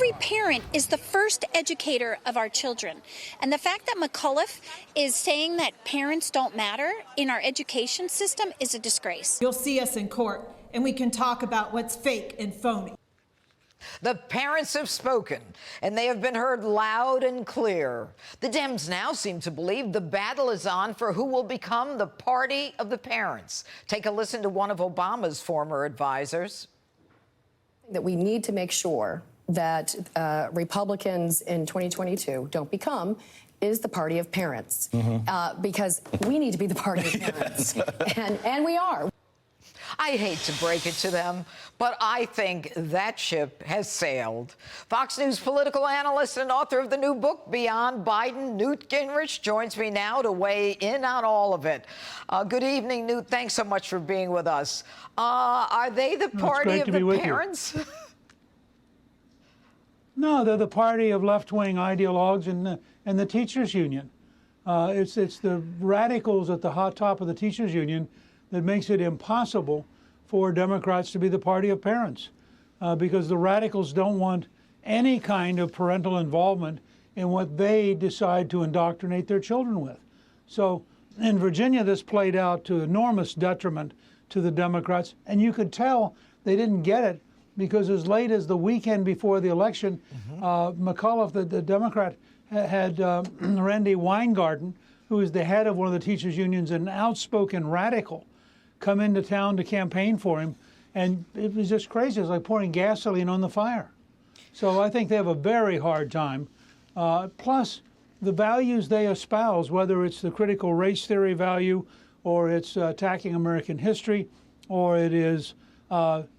every parent is the first educator of our children. And the fact that McAuliffe is saying that parents don't matter in our education system is a disgrace. You'll see us in court, and we can talk about what's fake and phony. The parents have spoken, and they have been heard loud and clear. The Dems now seem to believe the battle is on for who will become the party of the parents. Take a listen to one of Obama's former advisors. That we need to make sure that Republicans in 2022 don't become is the party of parents, because we need to be the party of parents, and we are. I hate to break it to them, but I think that ship has sailed. Fox News political analyst and author of the new book, Beyond Biden, Newt Gingrich, joins me now to weigh in on all of it. Good evening, Newt. Thanks so much for being with us. Are they the party of the parents? No, they're the party of left-wing ideologues and the teachers' union. It's the radicals at the hot top of the teachers' union that makes it impossible for Democrats to be the party of parents, because the radicals don't want any kind of parental involvement in what they decide to indoctrinate their children with. So in Virginia, this played out to enormous detriment to the Democrats, and you could tell they didn't get it because as late as the weekend before the election, McAuliffe, the Democrat, had Randy Weingarten, who is the head of one of the teachers' unions, an outspoken radical, come into town to campaign for him, and it was just crazy. It was like pouring gasoline on the fire. So I think they have a very hard time. Plus, the values they espouse, whether it's the critical race theory value, or it's attacking American history, or it is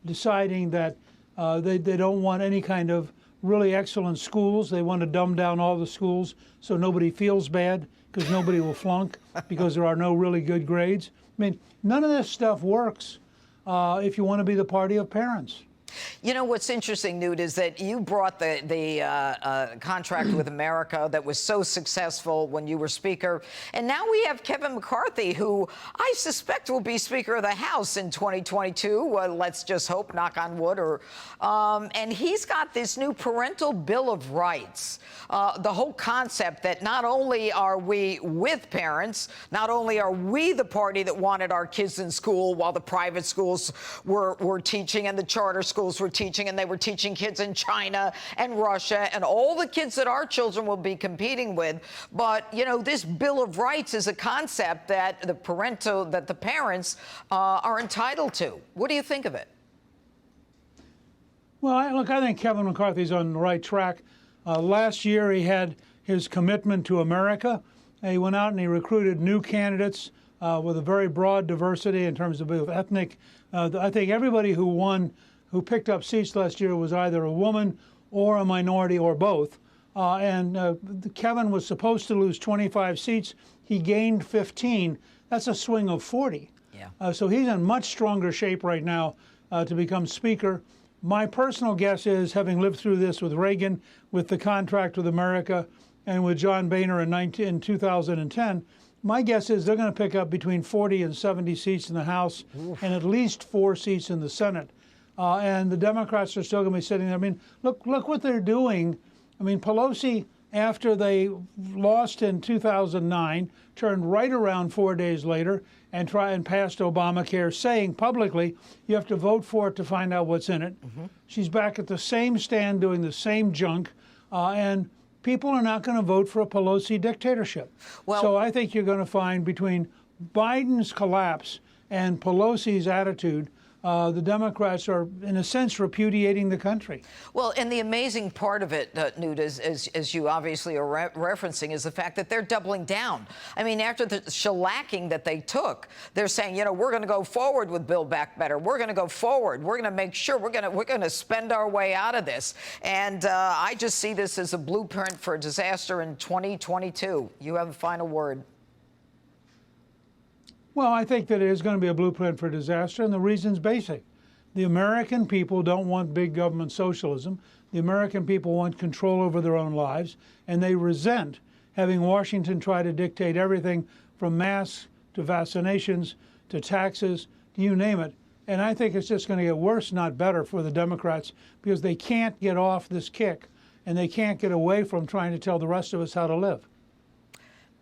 deciding that they don't want any kind of really excellent schools. They want to dumb down all the schools so nobody feels bad because nobody will flunk because there are no really good grades. I mean, none of this stuff works if you want to be the party of parents. You know, what's interesting, Newt, is that you brought the contract with America that was so successful when you were Speaker. And now we have Kevin McCarthy, who I suspect will be Speaker of the House in 2022. Let's just hope, knock on wood. And he's got this new parental bill of rights. The whole concept that not only are we with parents, not only are we the party that wanted our kids in school while the private schools were teaching and the charter schools were teaching, and they were teaching kids in China and Russia and all the kids that our children will be competing with. But, you know, this Bill of Rights is a concept that the parents are entitled to. What do you think of it? Well, I think Kevin McCarthy's on the right track. Last year, he had his commitment to America. He went out and he recruited new candidates with a very broad diversity in terms of both ethnic. I think everybody who picked up seats last year was either a woman or a minority or both. Kevin was supposed to lose 25 seats. He gained 15. That's a swing of 40. Yeah. So he's in much stronger shape right now to become Speaker. My personal guess is, having lived through this with Reagan, with the contract with America, and with John Boehner in 2010, my guess is they're going to pick up between 40 and 70 seats in the House and at least 4 seats in the Senate. And the Democrats are still going to be sitting there. I mean, look what they're doing. I mean, Pelosi, after they lost in 2009, turned right around 4 days later and passed Obamacare, saying publicly, you have to vote for it to find out what's in it. She's back at the same stand doing the same junk, and people are not going to vote for a Pelosi dictatorship. Well, so I think you're going to find between Biden's collapse and Pelosi's attitude, the Democrats are, in a sense, repudiating the country. Well, and the amazing part of it, Newt, as you obviously are referencing, is the fact that they're doubling down. I mean, after the shellacking that they took, they're saying, you know, we're going to go forward with Build Back Better. We're going to go forward. We're going to make sure we're going to spend our way out of this. And I just see this as a blueprint for a disaster in 2022. You have a final word. Well, I think that it is going to be a blueprint for disaster, and the reason's basic. The American people don't want big government socialism. The American people want control over their own lives, and they resent having Washington try to dictate everything from masks to vaccinations to taxes, you name it. And I think it's just going to get worse, not better, for the Democrats because they can't get off this kick and they can't get away from trying to tell the rest of us how to live.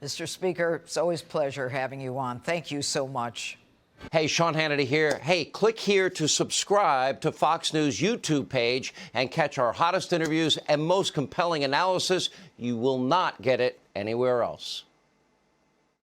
Mr. Speaker, it's always a pleasure having you on. Thank you so much. Hey, Sean Hannity here. Hey, click here to subscribe to Fox News YouTube page and catch our hottest interviews and most compelling analysis. You will not get it anywhere else.